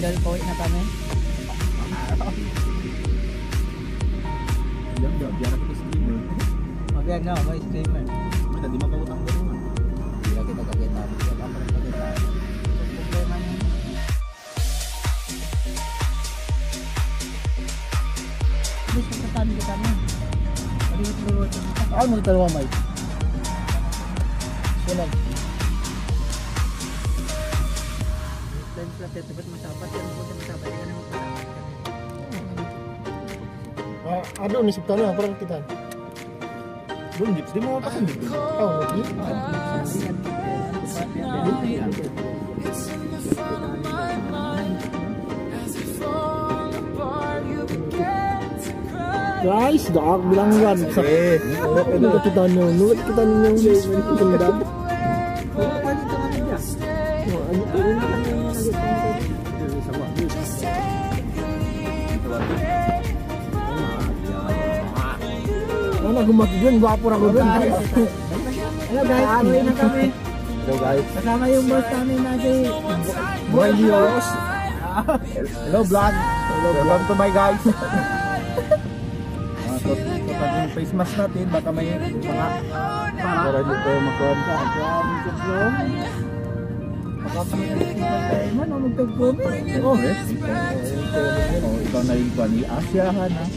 idol, pauwi na kami. Biar kita streamer. Biar na, may streamer. May di makautang doon. Hindi na kita kagetan. Hindi na kita kagetan. Problema niya. Bilis ka katan kita mo. Paliwit-liwit. Ako mo dalawa, Mike. Sunod. Lens lang dito, ba't masapat yan? Ba't masapat yan? Ano ni sebetulnya apa kita? Belum gips, dia mau apa sih? Oh, lagi. Guys, dah bilang kan. Ini kita nunggu, kita nunggu ini kendam. Ano gumati dyan, guwapo na ko dyan. Hello guys, uwi na kami. Hello guys. Kasama yung boss namin natin. Boy Dios. Hello vlog. Welcome to my guys. Kapag yung face mask natin, baka may mga para dito tayo makuha. Baka may tayo man, magtag-comment. Oh, ikaw na yung ni Asyahan ha.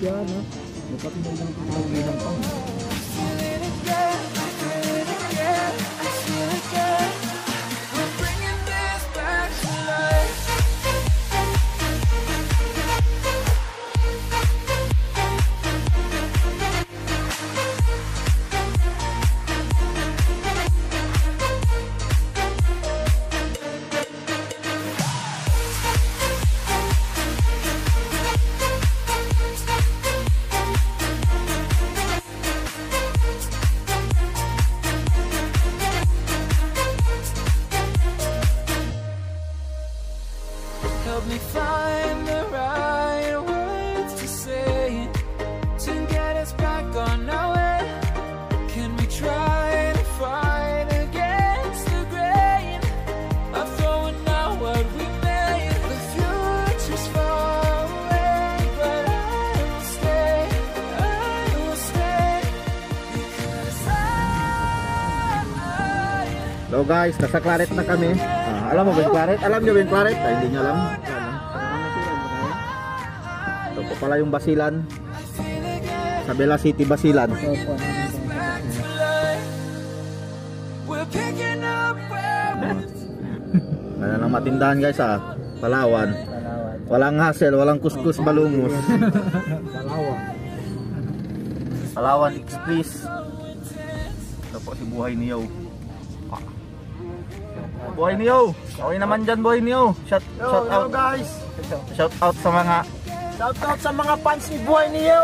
Yan, ha? Dapat mo lang pagpagin ng pang. Help me find the right words to say to get us back on our way. Can we try to fight against the grain of throwing out what we made? The future's far away, but I will stay because Hello guys, nasa Claret na kami. Alam mo ba yung Claret? Alam nyo ba yung Claret? Ay, hindi nyo alam. Ito po pala yung Basilan. Sa Bella City, Basilan. Ano lang matindahan guys ha? Palawan. Walang hassle, walang kuskus balungus. Palawan Express. Ito po si Buhay Niyo. Buhay Niyo. Okay naman dyan Buhay Niyo. Shout out guys. Shout out sa mga fans ni Buhay Niyo.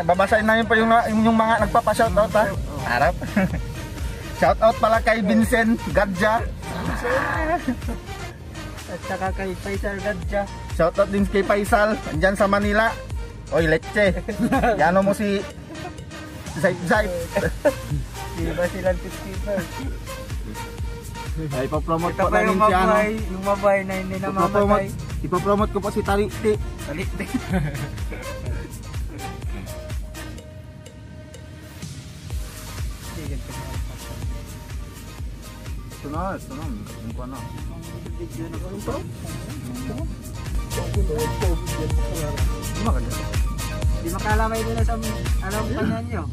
Babasahin namin pa yung mga nagpapa-shout out ha. Harap. Shout out pala kay Vincent Gadja. At saka kay Faisal Gadja. Shout out din kay Faisal. Andyan sa Manila. Oy, leche. Yano mo si Zaip. Diba silang 51st? Ay, ipapromote po namin si ano. Yung mabay na hindi na mamatay. Ipapromote ko po si Talikti. Ito na. Yung ko na. Di makalamay nila sa alam kanya nyo.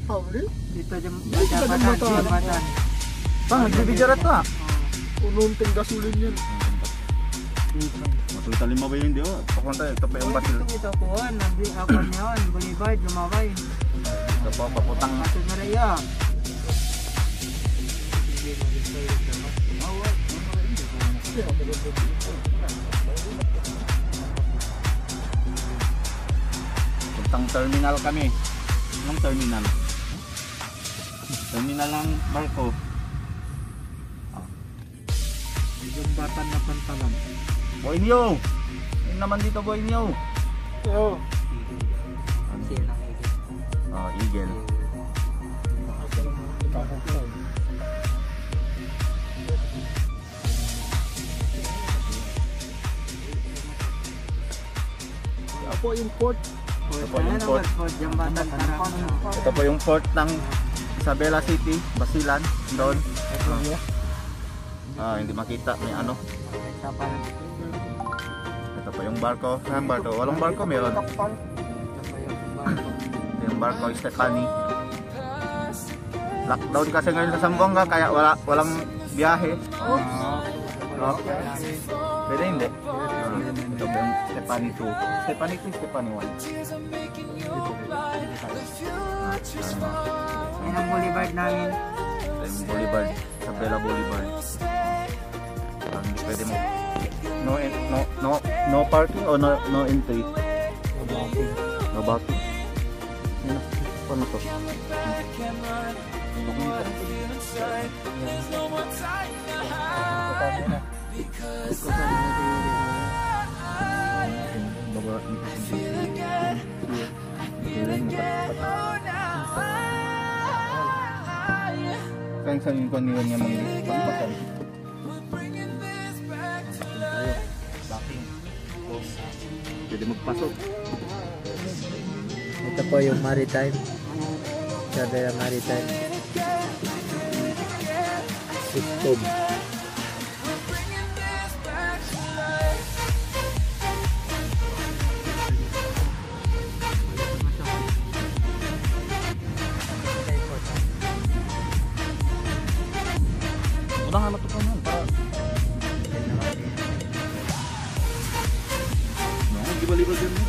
Dito jambatan. Bang, nagbibidyo rin ito ha. Ununting gasolin yan. Matulitan lima ba yun di o? Pakunta, ito pa yung batil. Ito kuhan, nabli ako niyon. Bulibay, lumabay. Ito pa, paputang. Ito na rin yan. Puntang terminal kami. Anong terminal? Terminal ng barko. Jambatan na pantalan. Boy Niyo! Yun naman dito Boy Niyo. Oo. Eagle. po yung port. Ito po yung port. Ito po yung port ng Isabela City, Basilan, doon. Hindi makita, may ano. Ito po yung barko. Saan barko? Walang barko, meron. Ito yung barko, Stephanie. Lockdown kasi ngayon sa Zamboanga, kaya walang biyahe. Pwede hindi. Ito po yung Stephanie 2. Stephanie 2, Stephanie 1. Yan ang boulevard namin. Ito yung boulevard. Isabela Boulevard. Hindi pwede mo. No parking o no entry? No parking. Paano to? Kaya saan yung kaniwan niya pagpasan? Pwede magpasok. Ito po yung maritime. Isabela Maritime System. Wala nga matutunan para gibal-ibal din mo.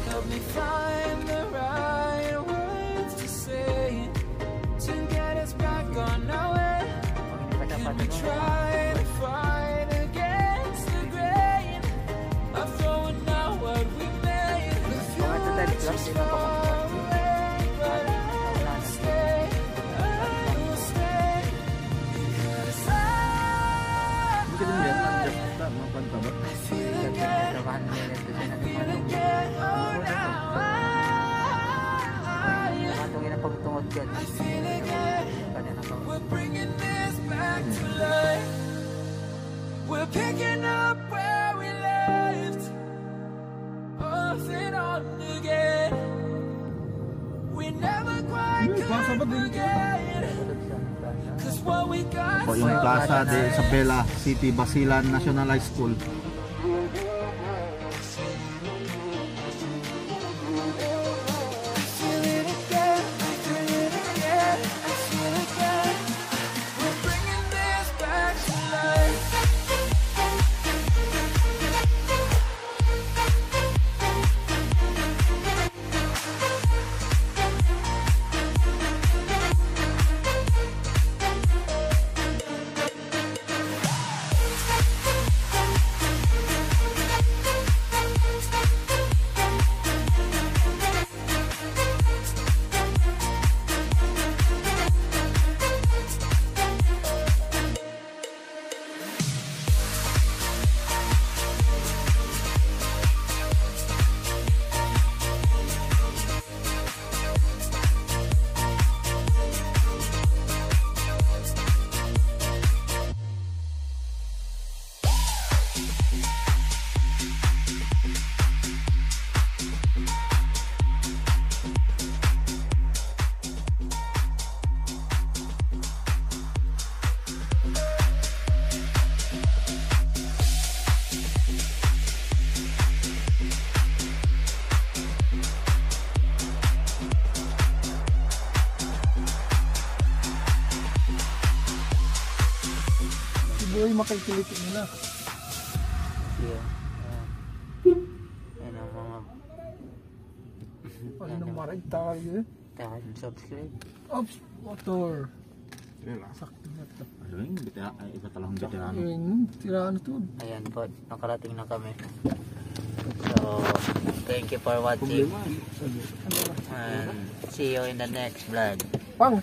Help me find the right words to say to get us back on our way. Can we try to fight against the grain of throwing out what we made? The future's far away, but I will stay. I will stay because I feel again. We're bringing this back to life. We're picking up where we left off and on again. We never quite come again. 'Cause what we got Po yung Plaza de Isabela City, Basilan National High School. Siguro yung makikilit nila. Yan ang mga Ano nang marag tawag yun? subscribe. Ops, motor. Sakto na ito. Ano yung iba talagang veterano. Ayun, tirano to. Ayan po, nakarating na kami. So, thank you for watching. And see you in the next vlog. Pang!